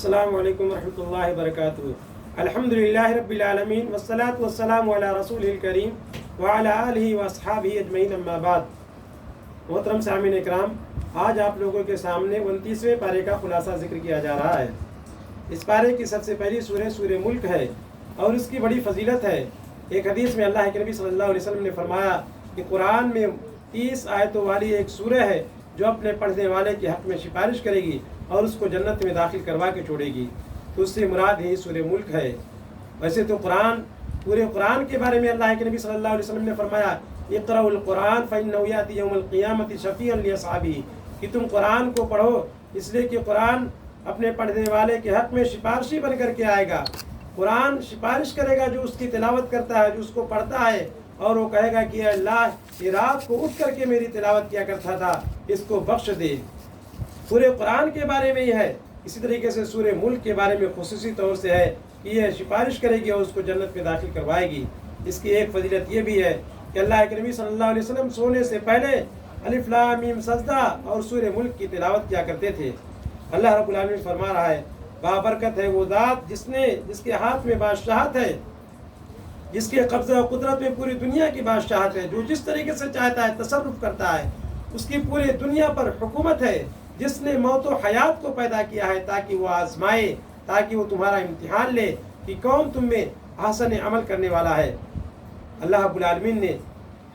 السلام علیکم ورحمۃ اللہ وبرکاتہ۔ الحمدللہ رب العالمین والصلاة والسلام علی رسول الکریم وعلی آلہ واصحابہ اجمعین، اما بعد۔ محترم سامعین اکرام، آج آپ لوگوں کے سامنے 29ویں پارے کا خلاصہ ذکر کیا جا رہا ہے۔ اس پارے کی سب سے پہلی سورہ ملک ہے اور اس کی بڑی فضیلت ہے۔ ایک حدیث میں اللہ کے نبی صلی اللہ علیہ وسلم نے فرمایا کہ قرآن میں 30 آیتوں والی ایک سورہ ہے جو اپنے پڑھنے والے کے حق میں سفارش کرے گی اور اس کو جنت میں داخل کروا کے چھوڑے گی، تو اس سے مراد ہی سورہ ملک ہے۔ ویسے تو پورے قرآن کے بارے میں اللہ کے نبی صلی اللہ علیہ وسلم نے فرمایا اقرأوا القرآن فإنه يأتي يوم القيامة شفيعا لأصحابه، کہ تم قرآن کو پڑھو اس لیے کہ قرآن اپنے پڑھنے والے کے حق میں سفارشی بن کر کے آئے گا۔ قرآن سفارش کرے گا جو اس کی تلاوت کرتا ہے، جو اس کو پڑھتا ہے، اور وہ کہے گا کہ اے اللہ، یہ رات کو اٹھ کر کے میری تلاوت کیا کرتا تھا، اس کو بخش دے۔ پورے قرآن کے بارے میں یہ ہے۔ اسی طریقے سے سورہ ملک کے بارے میں خصوصی طور سے ہے کہ یہ سفارش کرے گی اور اس کو جنت میں داخل کروائے گی۔ اس کی ایک فضیلت یہ بھی ہے کہ اللہ کے نبی صلی اللہ علیہ وسلم سونے سے پہلے الف لام میم سجدہ اور سورہ ملک کی تلاوت کیا کرتے تھے۔ اللہ رب العالمین فرما رہا ہے، بابرکت ہے وہ ذات جس کے ہاتھ میں بادشاہت ہے، جس کے قبضہ و قدرت میں پوری دنیا کی بادشاہت ہے، جو جس طریقے سے چاہتا ہے تصرف کرتا ہے، اس کی پوری دنیا پر حکومت ہے، جس نے موت و حیات کو پیدا کیا ہے تاکہ وہ آزمائے، تاکہ وہ تمہارا امتحان لے کہ کون تم میں احسن عمل کرنے والا ہے۔ اللہ رب العالمین نے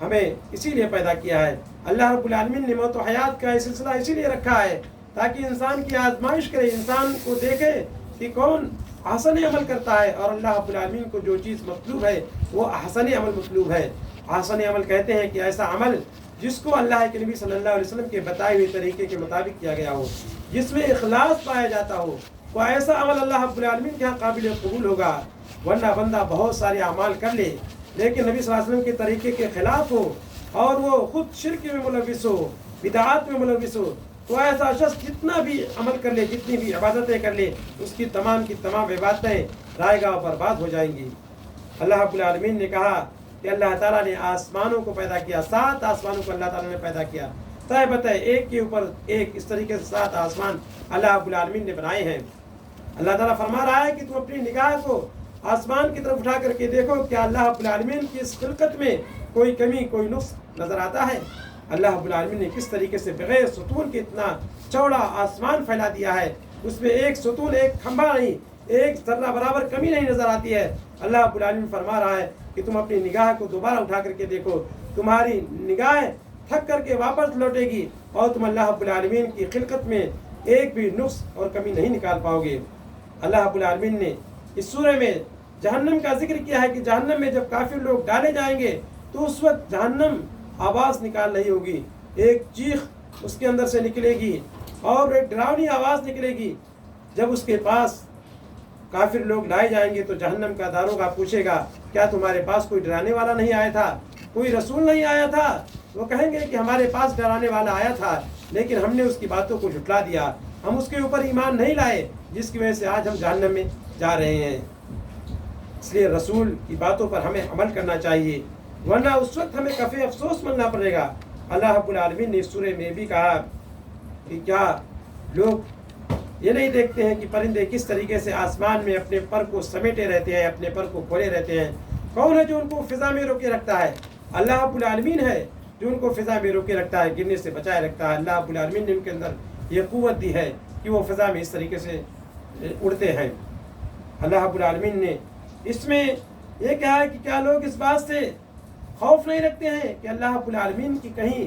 ہمیں اسی لیے پیدا کیا ہے۔ اللہ رب العالمین نے موت و حیات کا یہ سلسلہ اسی لیے رکھا ہے تاکہ انسان کی آزمائش کرے، انسان کو دیکھے کہ کون احسن عمل کرتا ہے، اور اللہ رب العالمین کو جو چیز مطلوب ہے وہ احسن عمل مطلوب ہے۔ احسن عمل کہتے ہیں کہ ایسا عمل جس کو اللہ کے نبی صلی اللہ علیہ وسلم کے بتائے ہوئے طریقے کے مطابق کیا گیا ہو، جس میں اخلاص پایا جاتا ہو، وہ ایسا عمل اللہ رب العالمین کے یہاں قابل قبول ہوگا۔ ورنہ بندہ بہت سارے اعمال کر لے لیکن نبی صلی اللہ علیہ وسلم کے طریقے کے خلاف ہو اور وہ خود شرک میں ملوث ہو، بدعات میں ملوث ہو، تو ایسا شخص جتنا بھی عمل کر لے، جتنی بھی عبادتیں کر لے، اس کی تمام عبادتیں رائے گاہ برباد ہو جائیں گی۔ اللہ رب العالمین نے کہا کہ اللہ تعالیٰ نے آسمانوں کو پیدا کیا، 7 آسمانوں کو اللہ تعالیٰ نے پیدا کیا، طے بتائے ایک کے اوپر ایک، اس طریقے سے 7 آسمان اللہ رب العالمین نے بنائے ہیں۔ اللہ تعالیٰ فرما رہا ہے کہ تم اپنی نگاہ کو آسمان کی طرف اٹھا کر کے دیکھو، کیا اللہ رب العالمین کی اس خلقت میں کوئی کمی، کوئی نقص نظر آتا ہے؟ اللہ رب العالمین نے کس طریقے سے بغیر ستون کے اتنا چوڑا آسمان پھیلا دیا ہے، اس میں ایک ستون، ایک کھمبا نہیں، ایک ذرہ برابر کمی نہیں نظر آتی ہے۔ اللہ رب العالمین فرما رہا ہے کہ تم اپنی نگاہ کو دوبارہ اٹھا کر کے دیکھو، تمہاری نگاہ تھک کر کے واپس لوٹے گی اور تم اللہ رب العالمین کی خلقت میں ایک بھی نقص اور کمی نہیں نکال پاؤ گے۔ اللہ رب العالمین نے اس سورہ میں جہنم کا ذکر کیا ہے کہ جہنم میں جب کافر لوگ ڈالے جائیں گے تو اس وقت جہنم آواز نکال رہی ہوگی، ایک چیخ اس کے اندر سے نکلے گی اور ایک ڈراؤنی آواز نکلے گی۔ جب اس کے پاس کافر لوگ لائے جائیں گے تو جہنم کا داروغہ پوچھے گا، کیا تمہارے پاس کوئی ڈرانے والا نہیں آیا تھا، کوئی رسول نہیں آیا تھا؟ وہ کہیں گے کہ ہمارے پاس ڈرانے والا آیا تھا لیکن ہم نے اس کی باتوں کو جھٹلا دیا، ہم اس کے اوپر ایمان نہیں لائے، جس کی وجہ سے آج ہم جہنم میں جا رہے ہیں۔ اس لیے رسول کی باتوں پر ہمیں عمل کرنا چاہیے، ورنہ اس وقت ہمیں کفِ افسوس ملنا پڑے گا۔ اللہ رب العالمین نے اس سورہ میں بھی کہا کہ کیا لوگ یہ نہیں دیکھتے ہیں کہ پرندے کس طریقے سے آسمان میں اپنے پر کو سمیٹے رہتے ہیں، اپنے پر کو کھولے رہتے ہیں؟ کون ہے جو ان کو فضا میں روکے رکھتا ہے؟ اللہ رب العالمین ہے جو ان کو فضا میں روکے رکھتا ہے، گرنے سے بچائے رکھتا ہے۔ اللہ رب العالمین نے ان کے اندر یہ قوت دی ہے کہ وہ فضا میں اس طریقے سے اڑتے ہیں۔ اللہ رب العالمین نے اس میں یہ کہا ہے کہ کیا لوگ اس بات سے خوف نہیں رکھتے ہیں کہ اللہ رب العالمین کی کہیں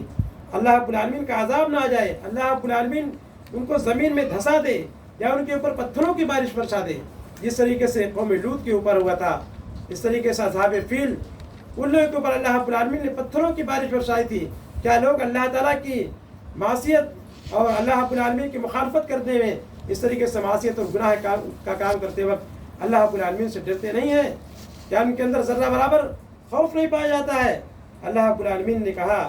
اللہ رب العالمین کا عذاب نہ آ جائے، اللہ رب العالمین ان کو زمین میں دھسا دے یا ان کے اوپر پتھروں کی بارش برسا دے، جس طریقے سے قوم لوط کے اوپر ہوا تھا، اس طریقے سے اصحاب فیل، ان لوگوں کے اوپر اللہ رب العالمین نے پتھروں کی بارش برسائی تھی۔ کیا لوگ اللہ تعالیٰ کی معصیت اور اللہ رب العالمین کی مخالفت کرتے ہوئے اس طریقے سے معصیت اور گناہ کا کام کرتے وقت اللہ رب العالمین سے ڈرتے نہیں ہیں؟ کیا ان کے اندر ذرہ برابر خوف نہیں پایا جاتا ہے؟ اللہ رب العالمین نے کہا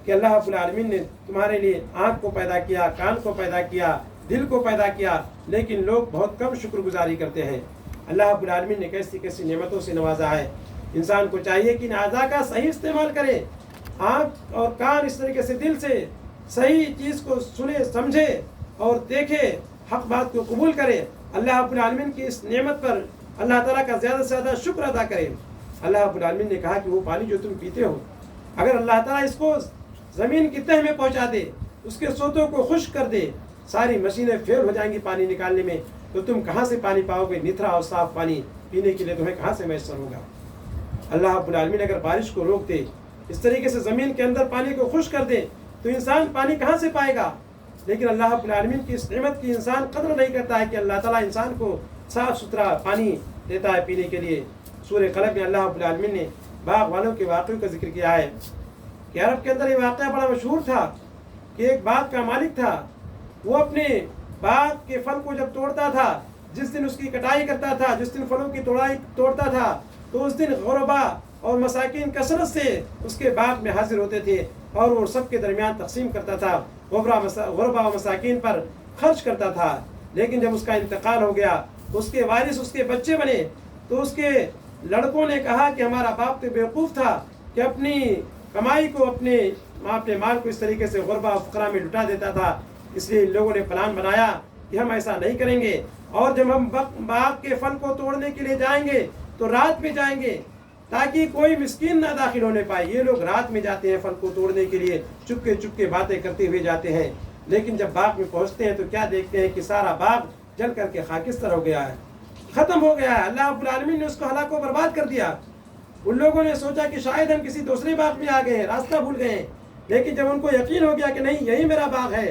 کہ اللہ رب العالمین نے تمہارے لیے آنکھ کو پیدا کیا، کان کو پیدا کیا، دل کو پیدا کیا، لیکن لوگ بہت کم شکر گزاری کرتے ہیں۔ اللہ رب العالمین نے کیسی کیسی نعمتوں سے نوازا ہے۔ انسان کو چاہیے کہ ان اعضاء کا صحیح استعمال کرے، آنکھ اور کان اس طریقے سے دل سے صحیح چیز کو سنے، سمجھے اور دیکھے حق بات کو قبول کرے، اللہ رب العالمین کی اس نعمت پر اللہ تعالیٰ کا زیادہ سے زیادہ شکر ادا کرے۔ اللہ رب العالمین نے کہا کہ وہ پانی جو تم پیتے ہو، اگر اللہ تعالیٰ اس کو زمین کی تہ میں پہنچا دے، اس کے سوتوں کو خشک کر دے، ساری مشینیں فیل ہو جائیں گی پانی نکالنے میں، تو تم کہاں سے پانی پاؤ گے؟ نتھرا اور صاف پانی پینے کے لیے تمہیں کہاں سے میسر ہوگا؟ اللہ رب العالمین اگر بارش کو روک دے، اس طریقے سے زمین کے اندر پانی کو خشک کر دے، تو انسان پانی کہاں سے پائے گا؟ لیکن اللہ رب العالمین کی اس نعمت کی انسان قدر نہیں کرتا ہے کہ اللہ تعالیٰ انسان کو صاف ستھرا پانی دیتا ہے پینے کے لیے۔ سورہ قلم میں اللہ رب العالمین نے باغ والوں کے واقعوں کا ذکر کیا ہے کہ عرب کے اندر یہ واقعہ بڑا مشہور تھا کہ ایک باغ کا مالک تھا، وہ اپنے باغ کے پھل کو جب توڑتا تھا، جس دن اس کی کٹائی کرتا تھا، جس دن پھلوں کی توڑتا تھا، تو اس دن غربا اور مساکین کثرت سے اس کے باغ میں حاضر ہوتے تھے اور وہ سب کے درمیان تقسیم کرتا تھا، غربا و مساکین پر خرچ کرتا تھا۔ لیکن جب اس کا انتقال ہو گیا، اس کے وارث اس کے بچے بنے، تو اس کے لڑکوں نے کہا کہ ہمارا باپ تو بیوقوف تھا کہ اپنی کمائی کو اپنے مال کو اس طریقے سے غربا و فقراء میں لٹا دیتا تھا، اس لیے ان لوگوں نے پلان بنایا کہ ہم ایسا نہیں کریں گے، اور جب ہم باغ کے پھل کو توڑنے کے لیے جائیں گے تو رات میں جائیں گے تاکہ کوئی مسکین نہ داخل ہونے پائے۔ یہ لوگ رات میں جاتے ہیں پھل کو توڑنے کے لیے، چپکے چپکے باتیں کرتے ہوئے جاتے ہیں، لیکن جب باغ میں پہنچتے ہیں تو کیا دیکھتے ہیں کہ سارا باغ جل کر کے خاکستر ہو گیا ہے، ختم ہو گیا ہے۔ اللہ رب العالمین نے اس کو ہلاک و برباد کر دیا۔ ان لوگوں نے سوچا کہ شاید ہم کسی دوسرے باغ میں آ گئے ہیں، راستہ بھول گئے ہیں، لیکن جب ان کو یقین ہو گیا کہ نہیں یہی میرا باغ ہے،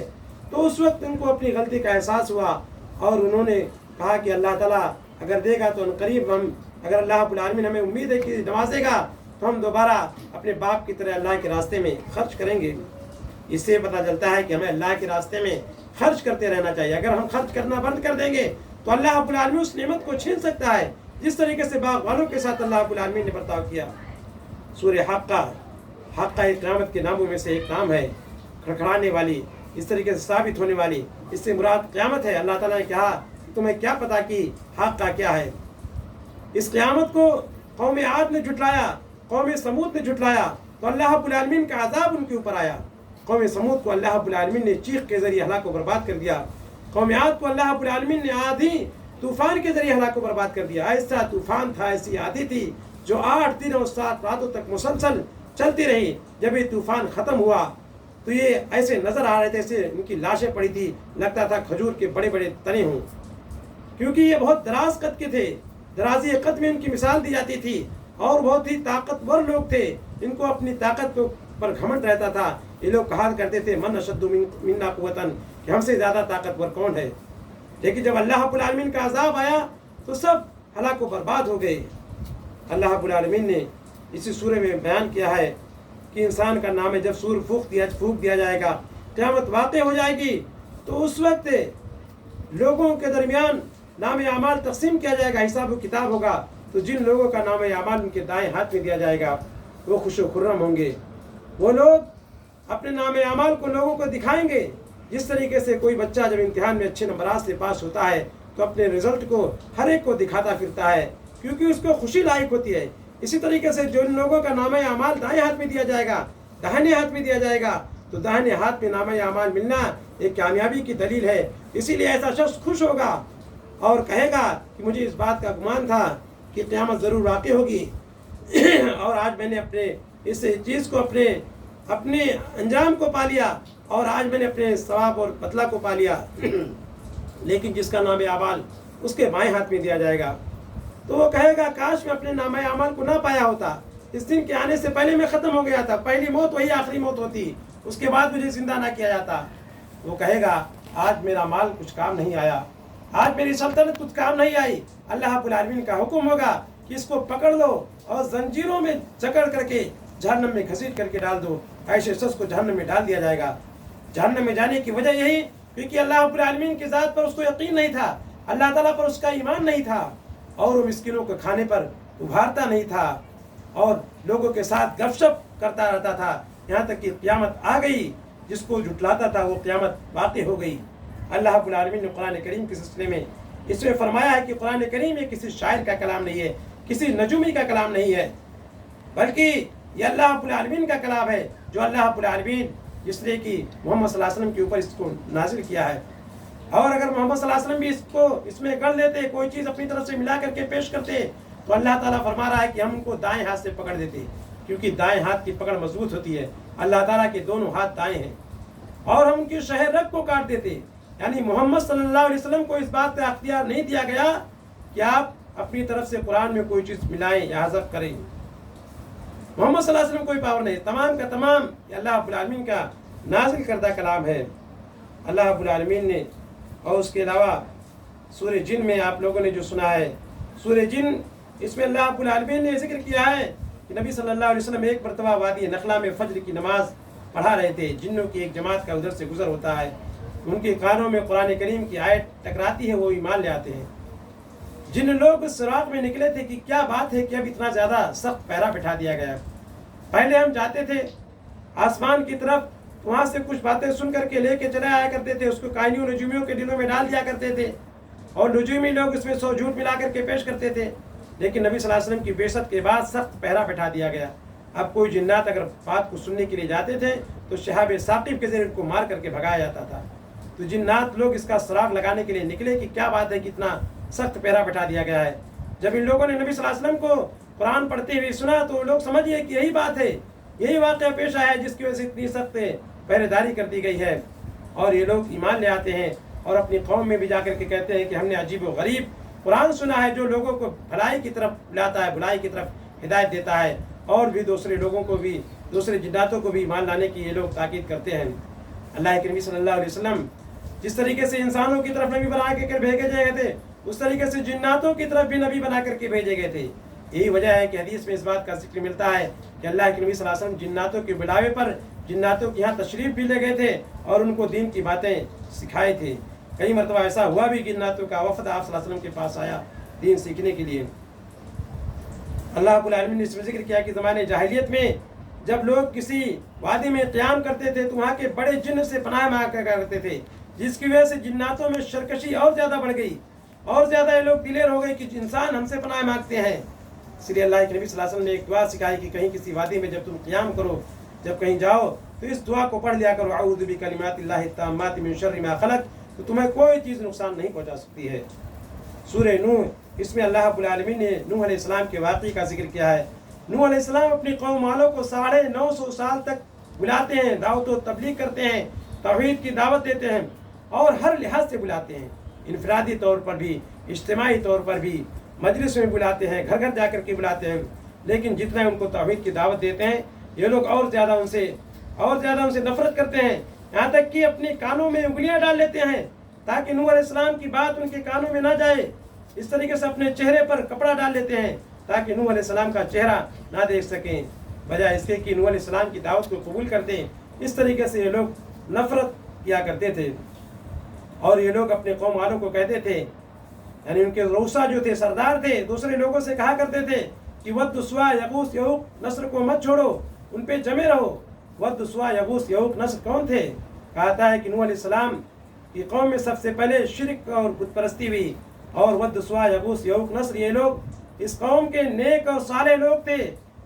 تو اس وقت ان کو اپنی غلطی کا احساس ہوا، اور انہوں نے کہا کہ اللہ تعالیٰ اگر دے گا تو قریب اگر اللہ رب العالمین ہمیں امید ہے کہ نوازے گا تو ہم دوبارہ اپنے باپ کی طرح اللہ کے راستے میں خرچ کریں گے۔ اس سے پتہ چلتا ہے کہ ہمیں اللہ کے راستے میں خرچ کرتے رہنا چاہیے۔ اگر ہم خرچ کرنا بند کر دیں گے تو اللہ رب العالمین اس نعمت کو چھین سکتا ہے، جس طریقے سے باغ والوں کے ساتھ اللہ رب العالمین نے برتاؤ کیا۔ سورہ حقہ قیامت کے ناموں میں سے ایک نام ہے، کھڑکھڑانے والی، اس طریقے سے ثابت ہونے والی، اس سے مراد قیامت ہے۔ اللہ تعالیٰ نے کہا تمہیں کیا پتا کہ حقہ کیا ہے؟ اس قیامت کو قوم عاد نے جھٹلایا، قوم سمود نے جھٹلایا، تو اللہ رب العالمین کا عذاب ان کے اوپر آیا۔ قوم سمود کو اللہ رب العالمین نے چیخ کے ذریعے ہلاک و برباد کر دیا۔ قوم عاد کو اللہ رب العالمین نے آندھی طوفان کے ذریعے ہلاک و برباد کر دیا۔ ایسا طوفان تھا، ایسی آندھی تھی جو 8 دن اور 7 راتوں تک مسلسل چلتی رہی۔ جب یہ طوفان ختم ہوا تو یہ ایسے نظر آ رہے تھے، ایسے ان کی لاشیں پڑی تھی، لگتا تھا کھجور کے بڑے بڑے تنے ہوں، کیونکہ یہ بہت دراز قد کے تھے۔ درازی قد میں ان کی مثال دی جاتی تھی، اور بہت ہی طاقتور لوگ تھے، ان کو اپنی طاقت پر گھمنڈ رہتا تھا۔ یہ لوگ کہا کرتے تھے من اشد منا قوتاً، کہ ہم سے زیادہ طاقتور کون ہے؟ لیکن جب اللہ رب العالمین کا عذاب آیا تو سب ہلاک و برباد ہو گئے۔ اللہ رب العالمین نے اسی سورہ میں بیان کیا ہے کہ انسان کا نام ہے جب سور پھونک دیا جائے گا، قیامت واقع ہو جائے گی، تو اس وقت لوگوں کے درمیان نام اعمال تقسیم کیا جائے گا، حساب و کتاب ہوگا، تو جن لوگوں کا نام اعمال ان کے دائیں ہاتھ میں دیا جائے گا وہ خوش و خرم ہوں گے۔ وہ لوگ اپنے نام اعمال کو لوگوں کو دکھائیں گے، جس طریقے سے کوئی بچہ جب امتحان میں اچھے نمبرات سے پاس ہوتا ہے تو اپنے رزلٹ کو ہر ایک کو دکھاتا پھرتا ہے، کیونکہ اس کو خوشی لاحق ہوتی ہے۔ اسی طریقے سے جو لوگوں کا نام اعمال دائیں ہاتھ میں دیا جائے گا، داہنے ہاتھ میں دیا جائے گا، تو داہنے ہاتھ میں نام اعمال ملنا ایک کامیابی کی دلیل ہے۔ اسی لیے ایسا شخص خوش ہوگا اور کہے گا کہ مجھے اس بات کا گمان تھا کہ قیامت ضرور واقع ہوگی، اور آج میں نے اپنے اس چیز کو اپنے انجام کو پا لیا، اور آج میں نے اپنے ثواب اور بدلہ کو پا لیا۔ لیکن جس کا نام اعمال اس کے بائیں ہاتھ میں دیا جائے گا تو وہ کہے گا کاش میں اپنے نام اعمال کو نہ پایا ہوتا، اس دن کے آنے سے پہلے میں ختم ہو گیا تھا، پہلی موت وہی آخری موت ہوتی، اس کے بعد مجھے زندہ نہ کیا جاتا۔ وہ کہے گا آج میرا مال کچھ کام نہیں آیا، آج میری سلطنت کچھ کام نہیں آئی۔ اللہ رب العالمین کا حکم ہوگا کہ اس کو پکڑ لو اور زنجیروں میں جکڑ کر کے جہنم میں گھسیٹ کر کے ڈال دو۔ ایسے شخص کو جہنم میں ڈال دیا جائے گا۔ جہنم میں جانے کی وجہ یہی کیونکہ اللہ رب العالمین کی ذات پر اس کو یقین نہیں تھا، اللہ تعالیٰ پر اس کا ایمان نہیں تھا، اور وہ مسکینوں کو کھانے پر ابھارتا نہیں تھا، اور لوگوں کے ساتھ گپ شپ کرتا رہتا تھا، یہاں تک کہ قیامت آ گئی۔ جس کو جھٹلاتا تھا وہ قیامت واقع ہو گئی۔ اللہ رب العالمین نے قرآن کریم کے سلسلے میں اس میں فرمایا ہے کہ قرآن کریم یہ کسی شاعر کا کلام نہیں ہے، کسی نجومی کا کلام نہیں ہے، بلکہ یہ اللہ رب العالمین کا کلام ہے، جو اللہ رب العالمین جس نے کہ محمد صلی اللہ علیہ وسلم کے اوپر اس کو نازل کیا ہے۔ اور اگر محمد صلی اللہ علیہ وسلم بھی اس میں گڑھ لیتے، کوئی چیز اپنی طرف سے ملا کر کے پیش کرتے، تو اللہ تعالیٰ فرما رہا ہے کہ ہم ان کو دائیں ہاتھ سے پکڑ دیتے، کیونکہ دائیں ہاتھ کی پکڑ مضبوط ہوتی ہے، اللہ تعالیٰ کے دونوں ہاتھ دائیں ہیں، اور ہم ان کی شہر رگ کو کاٹ دیتے۔ یعنی محمد صلی اللہ علیہ وسلم کو اس بات کا اختیار نہیں دیا گیا کہ آپ اپنی طرف سے قرآن میں کوئی چیز ملائیں یا حذف کریں۔ محمد صلی اللہ علیہ وسلم کوئی پاور نہیں، تمام کا تمام یہ اللہ رب العالمین کا نازل کردہ کلام ہے۔ اللہ رب العالمین نے، اور اس کے علاوہ سورہ جن میں آپ لوگوں نے جو سنا ہے، سورہ جن، اس میں اللہ رب العالمین نے ذکر کیا ہے کہ نبی صلی اللہ علیہ وسلم ایک مرتبہ وادی نخلا میں فجر کی نماز پڑھا رہے تھے، جنوں کی ایک جماعت کا ادھر سے گزر ہوتا ہے، ان کے کانوں میں قرآن کریم کی آیت ٹکراتی ہے، وہ ایمان لے آتے ہیں۔ جن لوگ اس سراغ میں نکلے تھے کہ کیا بات ہے کہ اب اتنا زیادہ سخت پہرا بٹھا دیا گیا، پہلے ہم جاتے تھے آسمان کی طرف، وہاں سے کچھ باتیں سن کر کے لے کے چلے آیا کرتے تھے، اس کو کائنیوں نجومیوں کے دلوں میں ڈال دیا کرتے تھے، اور نجومی لوگ اس میں سو جھوٹ ملا کر کے پیش کرتے تھے، لیکن نبی صلی اللہ علیہ وسلم کی بعثت کے بعد سخت پہرا بٹھا دیا گیا۔ اب کوئی جنات اگر بات کو سننے کے لیے جاتے تھے تو شہاب ثاقب کے ذریعے ان کو مار کر کے بھگایا جاتا تھا۔ تو جنات لوگ اس کا سراغ لگانے کے لیے نکلے کہ کیا بات ہے کہ اتنا سخت پہرا بٹھا دیا گیا ہے۔ جب ان لوگوں نے نبی صلی اللہ علیہ وسلم کو قرآن پڑھتے ہوئے سنا تو لوگ سمجھئے کہ یہی بات ہے، یہی واقعہ پیش آیا ہے جس کی وجہ سے اتنی سخت پہرے داری کر دی گئی ہے، اور یہ لوگ ایمان لے آتے ہیں اور اپنی قوم میں بھی جا کر کے کہتے ہیں کہ ہم نے عجیب و غریب قرآن سنا ہے جو لوگوں کو بھلائی کی طرف لاتا ہے، بھلائی کی طرف ہدایت دیتا ہے، اور بھی دوسرے لوگوں کو بھی، دوسرے جناتوں کو بھی ایمان لانے کی یہ لوگ تاکید کرتے ہیں۔ اللہ کے نبی صلی اللہ علیہ وسلم جس طریقے سے انسانوں کی طرف نبی بنا کے بھیجے گئے تھے، اس طریقے سے جناتوں کی طرف بھی نبی بنا کر کے بھیجے گئے تھے۔ یہی وجہ ہے کہ حدیث میں اس بات کا ذکر ملتا ہے کہ اللہ کے نبی صلی اللہ علیہ وسلم جناتوں کے بلاوے پر جناتوں کے یہاں تشریف بھی لے گئے تھے اور ان کو دین کی باتیں سکھائے تھے۔ کئی مرتبہ ایسا ہوا بھی کہ جناتوں کا وفد آپ صلی اللہ علیہ وسلم کے پاس آیا دین سیکھنے کے لیے۔ اللہ رب العالمین نے اس میں ذکر کیا کہ زمانے جاہلیت میں جب لوگ کسی وادی میں قیام کرتے تھے تو وہاں کے بڑے جن سے پناہ مانگا کرتے تھے، جس کی وجہ سے جناتوں میں سرکشی اور زیادہ بڑھ گئی، اور زیادہ یہ لوگ دلیر ہو گئے کہ انسان ہم سے پناہ مانگتے ہیں۔ اس لیے اللہ کے نبی صلی اللہ علیہ وسلم نے ایک دعا سکھائی کہ کہیں کسی وادی میں جب تم قیام کرو، جب کہیں جاؤ تو اس دعا کو پڑھ لیا کرو، اعوذ بکلمات اللہ التامات من شر ما خلق، تو تمہیں کوئی چیز نقصان نہیں پہنچا سکتی ہے۔ سورہ نوح، اس میں اللہ رب العالمین نے نوح علیہ السلام کے واقعے کا ذکر کیا ہے۔ نوح علیہ السلام اپنی قوم والوں کو 950 سال تک بلاتے ہیں، دعوت و تبلیغ کرتے ہیں، توحید کی دعوت دیتے ہیں، اور ہر لحاظ سے بلاتے ہیں، انفرادی طور پر بھی، اجتماعی طور پر بھی، مجلس میں بلاتے ہیں، گھر گھر جا کر کے بلاتے ہیں، لیکن جتنا ان کو توحید کی دعوت دیتے ہیں یہ لوگ اور زیادہ ان سے نفرت کرتے ہیں، یہاں تک کہ اپنے کانوں میں انگلیاں ڈال لیتے ہیں تاکہ نوح علیہ السلام کی بات ان کے کانوں میں نہ جائے۔ اس طریقے سے اپنے چہرے پر کپڑا ڈال لیتے ہیں تاکہ نوح علیہ السلام کا چہرہ نہ دیکھ سکیں، بجائے اس کے کہ نوح علیہ السلام کی دعوت کو قبول کر دیں۔ اس طریقے سے یہ لوگ نفرت کیا کرتے تھے، اور یہ لوگ اپنے قوم والوں کو کہتے تھے، یعنی ان کے روسا جو تھے، سردار تھے، دوسرے لوگوں سے کہا کرتے تھے کہ ود سوا یغوث یعوق نصر کو مت چھوڑو، ان پہ جمے رہو۔ ود سوا یغوث یعوق نصر کون تھے؟ کہتا ہے کہ نوح علیہ السلام کی قوم میں سب سے پہلے شرک اور بت پرستی ہوئی، اور ود سوا یغوث یعوق نصر، یہ لوگ اس قوم کے نیک اور صالح لوگ تھے۔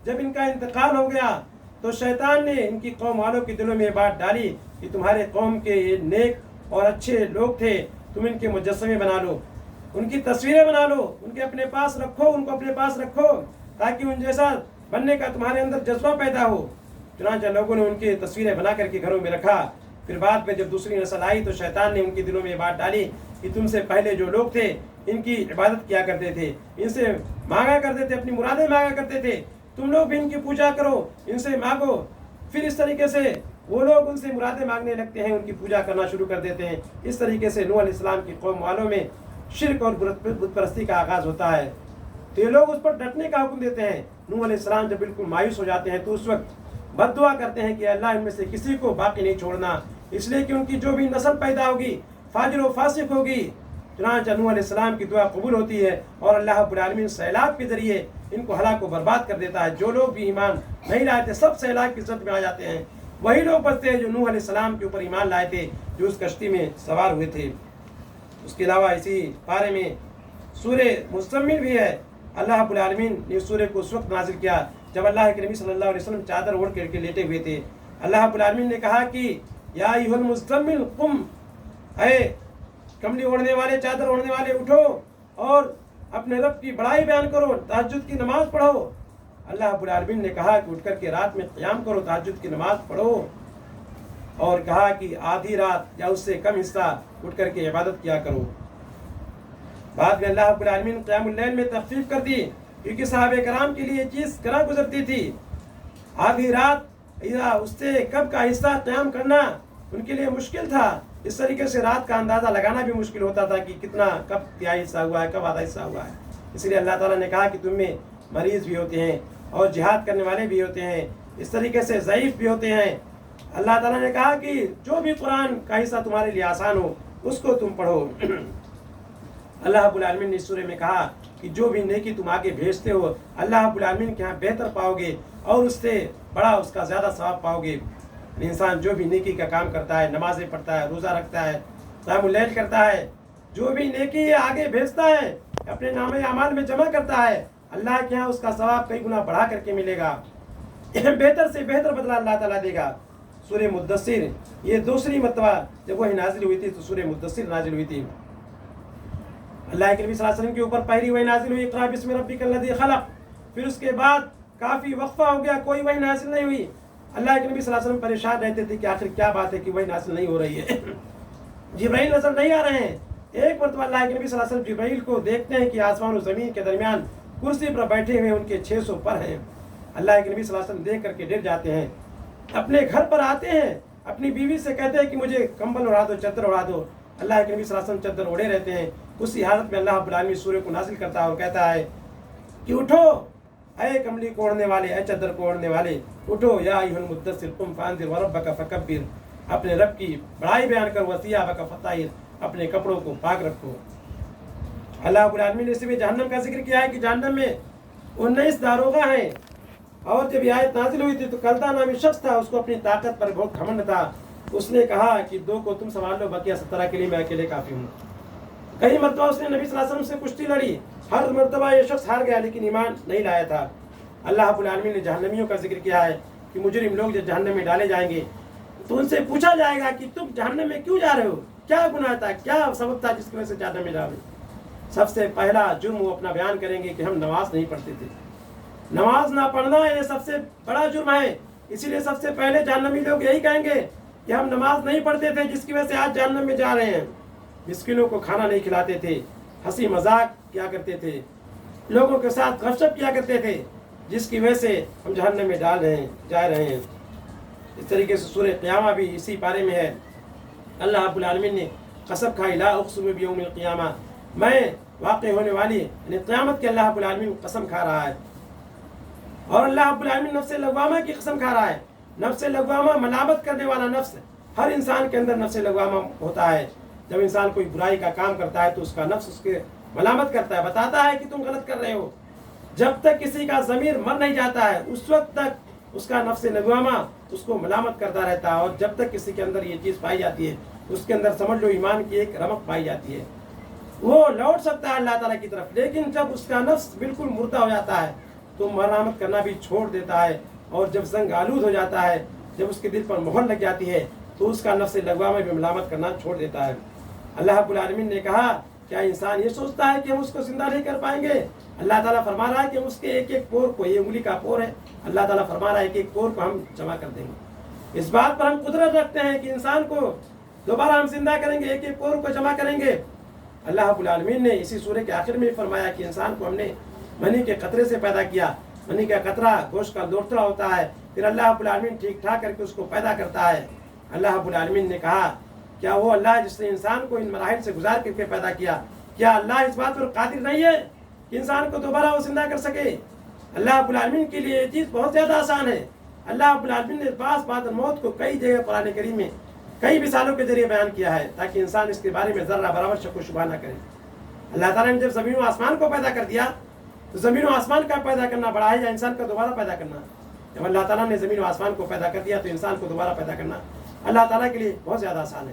جب ان کا انتقال ہو گیا تو شیطان نے ان کی قوم والوں کے دلوں میں یہ بات ڈالی کہ تمہارے قوم کے یہ نیک اور اچھے لوگ تھے، تم ان کے مجسمے بنا لو، ان کی تصویریں بنا لو، ان کے اپنے پاس رکھو، ان کو اپنے پاس رکھو تاکہ ان جیسا بننے کا تمہارے اندر جذبہ پیدا ہو۔ چنانچہ لوگوں نے ان کی تصویریں بنا کر کے گھروں میں رکھا۔ پھر بعد میں جب دوسری نسل آئی تو شیطان نے ان کے دلوں میں یہ بات ڈالی کہ تم سے پہلے جو لوگ تھے ان کی عبادت کیا کرتے تھے، ان سے مانگا کرتے تھے، اپنی مرادیں مانگا کرتے تھے، تم لوگ بھی ان کی پوجا کرو، ان سے مانگو۔ پھر اس طریقے سے وہ لوگ ان سے مرادیں مانگنے لگتے ہیں، ان کی پوجا کرنا شروع کر دیتے ہیں۔ اس طریقے سے نوح علیہ السلام کی قوم والوں میں شرک اور بت پرستی کا آغاز ہوتا ہے، تو یہ لوگ اس پر ڈٹنے کا حکم دیتے ہیں۔ نوح علیہ السلام جب بالکل مایوس ہو جاتے ہیں تو اس وقت بد دعا کرتے ہیں کہ اللہ ان میں سے کسی کو باقی نہیں چھوڑنا، اس لیے کہ ان کی جو بھی نسل پیدا ہوگی فاجر و فاسق ہوگی۔ چنانچہ نوح علیہ السلام کی دعا قبول ہوتی ہے اور اللہ رب العالمین سیلاب کے ذریعے ان کو ہلاک و برباد کر دیتا ہے۔ جو لوگ بھی ایمان نہیں لائے تھے سب سیلاب کی زد میں آ جاتے ہیں، وہی لوگ بچتے ہیں جو نوح علیہ السلام کے اوپر ایمان لائے تھے، جو اس کشتی میں سوار ہوئے تھے۔ اس کے علاوہ اسی پارے میں سورہ مزمل بھی ہے۔ اللہ رب العالمین نے اس سورہ کو اس وقت نازل کیا جب اللہ کے نبی صلی اللہ علیہ وسلم چادر اوڑھ کر کے لیٹے ہوئے تھے۔ اللہ رب العالمین نے کہا کہ یا ایھا المزمل قم، اے کملی اوڑھنے والے، چادر اوڑھنے والے اٹھو اور اپنے رب کی بڑائی بیان کرو، تہجد کی نماز پڑھو۔ اللہ رب العالمین نے کہا کہ اٹھ کر کے رات میں قیام کرو، تہجد کی نماز پڑھو، اور کہا کہ آدھی رات یا اس سے کم حصہ اٹھ کر کے عبادت کیا کرو۔ بعد میں اللہ رب العالمین قیام اللیل میں تخفیف کر دی، کیونکہ صحابہ کرام کے لیے یہ چیز گراں گزرتی تھی۔ آدھی رات یا اس سے کم کا حصہ قیام کرنا ان کے لیے مشکل تھا۔ اس طریقے سے رات کا اندازہ لگانا بھی مشکل ہوتا تھا کہ کتنا، کب تہائی حصہ ہوا ہے، کب آدھا حصہ ہوا ہے۔ اس لیے اللہ تعالیٰ نے کہا کہ تم میں مریض بھی ہوتے ہیں اور جہاد کرنے والے بھی ہوتے ہیں، اس طریقے سے ضعیف بھی ہوتے ہیں۔ اللہ تعالیٰ نے کہا کہ جو بھی قرآن کا حصہ تمہارے لیے آسان ہو اس کو تم پڑھو۔ اللہ رب العالمین نے اس سورہ میں کہا کہ جو بھی نیکی تم آگے بھیجتے ہو اللہ رب العالمین کے ہاں بہتر پاؤ گے اور اس سے بڑا، اس کا زیادہ ثواب پاؤ گے۔ انسان جو بھی نیکی کا کام کرتا ہے، نمازیں پڑھتا ہے، روزہ رکھتا ہے، قیام اللیل کرتا ہے، جو بھی نیکی آگے بھیجتا ہے، اپنے نامہ اعمال میں جمع کرتا ہے، اللہ کے ہاں اس کا ثواب کئی گنا بڑھا کر کے ملے گا، بہتر سے بہتر بدلہ اللہ تعالیٰ دے گا۔ سورہ مدثر یہ دوسری مرتبہ جب وہی نازل ہوئی تھی تو سورہ مدثر نازل ہوئی تھی۔ اللہ کے نبی صلی اللہ علیہ وسلم کے اوپر پہلی وحی نازل ہوئی اقرأ بسم ربک الذی خلق، پھر اس کے بعد کافی وقفہ ہو گیا، کوئی وحی نازل نہیں ہوئی۔ اللہ کے نبی صلی اللہ علیہ وسلم پریشان رہتے تھے کہ آخر کیا بات ہے کہ وحی نازل نہیں ہو رہی ہے، جبرائیل نظر نہیں آ رہے ہیں۔ ایک مرتبہ اللہ کے نبی صلی اللہ علیہ وسلم جبرائیل کو دیکھتے ہیں کہ آسمان و زمین کے درمیان کرسی پر بیٹھے ہوئے ان کے 600 پر ہیں۔ اللہ کے نبی صلی اللہ علیہ وسلم دیکھ کر کے ڈر جاتے ہیں، اپنے گھر پر آتے ہیں، اپنی بیوی سے کہتے ہیں کہ مجھے کمبل اڑا دو، چادر اڑا دو۔ اللہ کے نبی صلی اللہ علیہ وسلم چادر اوڑھے رہتے ہیں۔ اسی حالت میں اللہ رب العالمین سورہ کو نازل کرتا ہے اور کہتا ہے کہ اٹھو اے کملی کو اوڑھنے والے، اے چادر کو اوڑھنے والے، اٹھو یا ایھا المدثر قم فانذر وربک فکبر، اپنے رب کی بڑائی بیان کر، وثیابک فطہر، اپنے کپڑوں کو پاک رکھو۔ اللہ رب العالمین نے اس میں جہنم کا ذکر کیا ہے کہ جہنم میں 19 داروغہ ہیں، اور جب یہ آیت نازل ہوئی تھی تو کلدہ نامی شخص تھا، اس کو اپنی طاقت پر بہت گھمنڈ تھا۔ اس نے کہا کہ 2 کو تم سنبھال لو، بقیہ 17 کے لیے میں اکیلے کافی ہوں۔ کئی مرتبہ اس نے نبی صلی اللہ علیہ وسلم سے کشتی لڑی، ہر مرتبہ یہ شخص ہار گیا لیکن ایمان نہیں لایا تھا۔ اللہ رب العالمین نے جہنمیوں کا ذکر کیا ہے کہ مجرم لوگ جب جہنم میں ڈالے جائیں گے تو ان سے پوچھا جائے گا کہ تم جہنم میں کیوں جا رہے ہو، کیا گناہ تھا، کیا سبب تھا جس کی وجہ سے جہنم میں ڈالے۔ سب سے پہلا جرم وہ اپنا بیان کریں گے کہ ہم نماز نہیں پڑھتے تھے۔ نماز نہ پڑھنا یہ سب سے بڑا جرم ہے، اسی لیے سب سے پہلے جہنمی لوگ یہی کہیں گے کہ ہم نماز نہیں پڑھتے تھے جس کی وجہ سے آج جہنم میں جا رہے ہیں۔ مسکینوں کو کھانا نہیں کھلاتے تھے، ہنسی مذاق کیا کرتے تھے، لوگوں کے ساتھ گپ شپ کیا کرتے تھے، جس کی وجہ سے ہم جہنم میں جا رہے ہیں۔ اس طریقے سے سورہ قیامہ بھی اسی بارے میں ہے۔ اللہ رب العالمین نے قسم کھائی لا اقسم بیوم القیامہ، میں واقع ہونے والی یعنی قیامت کے اللہ رب العالمین قسم کھا رہا ہے۔ اور اللہ رب العالمین نفس لوامہ کی قسم کھا رہا ہے۔ نفس لوامہ ملامت کرنے والا نفس، ہر انسان کے اندر نفس لوامہ ہوتا ہے۔ جب انسان کوئی برائی کا کام کرتا ہے تو اس کا نفس اس کے ملامت کرتا ہے، بتاتا ہے کہ تم غلط کر رہے ہو۔ جب تک کسی کا ضمیر مر نہیں جاتا ہے اس وقت تک اس کا نفس لوامہ اس کو ملامت کرتا رہتا ہے، اور جب تک کسی کے اندر یہ چیز پائی جاتی ہے اس کے اندر سمجھ لو ایمان کی ایک رمق پائی جاتی ہے، وہ لوٹ سکتا ہے اللہ تعالیٰ کی طرف۔ لیکن جب اس کا نفس بالکل مردہ ہو جاتا ہے تو ملامت کرنا بھی چھوڑ دیتا ہے، اور جب زنگ آلود ہو جاتا ہے، جب اس کے دل پر مہر لگ جاتی ہے تو اس کا نفس لوامہ بھی ملامت کرنا چھوڑ دیتا ہے۔ اللہ رب العالمین نے کہا کیا انسان یہ سوچتا ہے کہ ہم اس کو زندہ نہیں کر پائیں گے؟ اللہ تعالیٰ فرما رہا ہے کہ ہم اس کے ایک ایک پور کو، یہ انگلی کا پور ہے، اللہ تعالیٰ فرما رہا ہے کہ ایک پور کو ہم جمع کر دیں گے۔ اس بات پر ہم قدرت رکھتے ہیں کہ انسان کو دوبارہ ہم زندہ کریں گے، ایک ایک پور کو جمع کریں گے۔ اللہ رب العالمین نے اسی سورہ کے آخر میں فرمایا کہ انسان کو ہم نے منی کے قطرے سے پیدا کیا۔ منی کا قطرہ گوشت کا لوتھڑا ہوتا ہے، پھر اللہ رب العالمین ٹھیک ٹھاک کر کے اس کو پیدا کرتا ہے۔ اللہ رب العالمین نے کہا کیا وہ اللہ جس نے انسان کو ان مراحل سے گزار کر کے پیدا کیا، کیا اللہ اس بات پر قادر نہیں ہے کہ انسان کو دوبارہ وہ زندہ کر سکے؟ اللہ رب العالمین کے لیے یہ چیز بہت زیادہ آسان ہے۔ اللہ رب العالمین نے بعد موت کو کئی جگہ قرآن کریم میں کئی مثالوں کے ذریعے بیان کیا ہے تاکہ انسان اس کے بارے میں ذرہ برابر شک و شبہ نہ کرے۔ اللہ تعالیٰ نے جب زمین و آسمان کو پیدا کر دیا تو زمین و آسمان کا پیدا کرنا بڑا ہے یا انسان کا دوبارہ پیدا کرنا؟ جب اللہ تعالیٰ نے زمین و آسمان کو پیدا کر دیا تو انسان کو دوبارہ پیدا کرنا اللہ تعالیٰ کے لیے بہت زیادہ آسان ہے۔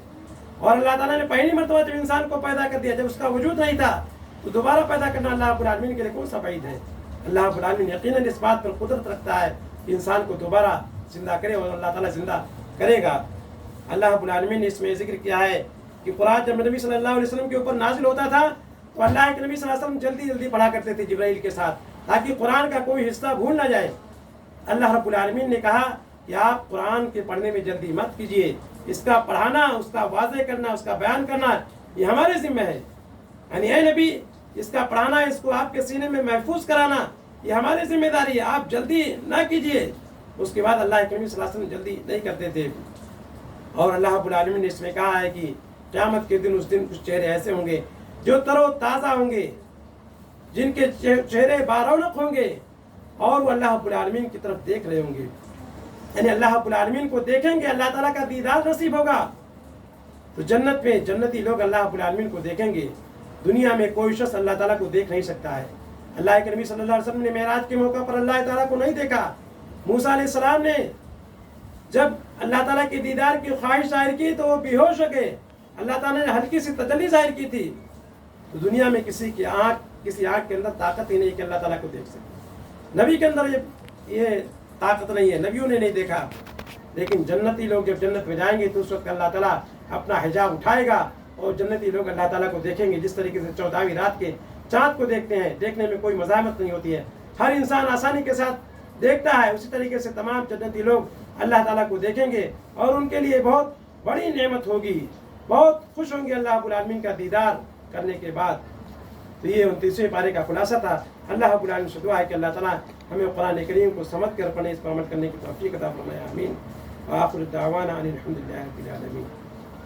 اور اللہ تعالیٰ نے پہلی مرتبہ جب انسان کو پیدا کر دیا، جب اس کا وجود نہیں تھا، تو دوبارہ پیدا کرنا اللہ رب العالمین کے لیے کون سا بعید ہے؟ اللہ رب العالمین یقیناً اس بات پر قدرت رکھتا ہے کہ انسان کو دوبارہ زندہ کرے، اور اللہ تعالیٰ زندہ کرے گا۔ اللہ رب العالمین نے اس میں ذکر کیا ہے کہ قرآن جب نبی صلی اللہ علیہ وسلم کے اوپر نازل ہوتا تھا تو اللہ کے نبی صلی اللہ علیہ وسلم جلدی جلدی پڑھا کرتے تھے جبرائیل کے ساتھ، تاکہ قرآن کا کوئی حصہ بھول نہ جائے۔ اللہ رب العالمین نے کہا کہ آپ قرآن کے پڑھنے میں جلدی مت کیجیے، اس کا پڑھانا، اس کا واضح کرنا، اس کا بیان کرنا یہ ہمارے ذمہ ہے۔ یعنی اے نبی، اس کا پڑھانا، اس کو آپ کے سینے میں محفوظ کرانا یہ ہماری ذمہ داری ہے، آپ جلدی نہ کیجیے۔ اس کے بعد اللہ کے نبی صلی اللہ علیہ وسلم جلدی نہیں کرتے تھے۔ اور اللہ رب العالمین نے اس میں کہا ہے کہ قیامت کے دن اس دن کچھ چہرے ایسے ہوں گے جو تر و تازہ ہوں گے، جن کے چہرے بارونق ہوں گے، اور وہ اللہ رب العالمین کی طرف دیکھ رہے ہوں گے، یعنی اللہ رب العالمین کو دیکھیں گے، اللہ تعالیٰ کا دیدار نصیب ہوگا۔ تو جنت میں جنتی لوگ اللہ رب العالمین کو دیکھیں گے۔ دنیا میں کوئی شخص اللہ تعالیٰ کو دیکھ نہیں سکتا ہے۔ اللہ کے نبی صلی اللہ علیہ وسلم نے معراج کے موقع پر اللہ تعالیٰ کو نہیں دیکھا۔ موسیٰ علیہ السلام نے جب اللہ تعالیٰ کے دیدار کی خواہش ظاہر کی تو وہ بے ہوش ہو گئے، اللہ تعالیٰ نے ہلکی سی تجلی ظاہر کی تھی۔ تو دنیا میں کسی آنکھ کے اندر طاقت ہی نہیں کہ اللہ تعالیٰ کو دیکھ سکے۔ نبی کے اندر یہ طاقت نہیں ہے، نبیوں نے نہیں دیکھا۔ لیکن جنتی لوگ جب جنت میں جائیں گے تو اس وقت اللہ تعالیٰ اپنا حجاب اٹھائے گا اور جنتی لوگ اللہ تعالیٰ کو دیکھیں گے، جس طریقے سے 14ویں رات کے چاند کو دیکھتے ہیں۔ دیکھنے میں کوئی مزاحمت نہیں ہوتی ہے، ہر انسان آسانی کے ساتھ دیکھتا ہے۔ اسی طریقے سے تمام جنتی لوگ اللہ تعالیٰ کو دیکھیں گے اور ان کے لیے بہت بڑی نعمت ہوگی، بہت خوش ہوں گے اللہ رب العالمین کا دیدار کرنے کے بعد۔ تو یہ 29ویں پارے کا خلاصہ تھا۔ اللہ رب العالمین سے دعا ہے کہ اللہ تعالیٰ ہمیں قرآن کریم کو سمجھ کر پڑھنے، اس پر عمل کرنے کی توفیق عطا فرمائے، آمین۔ وآخر دعوانا ان الحمد للہ رب العالمین۔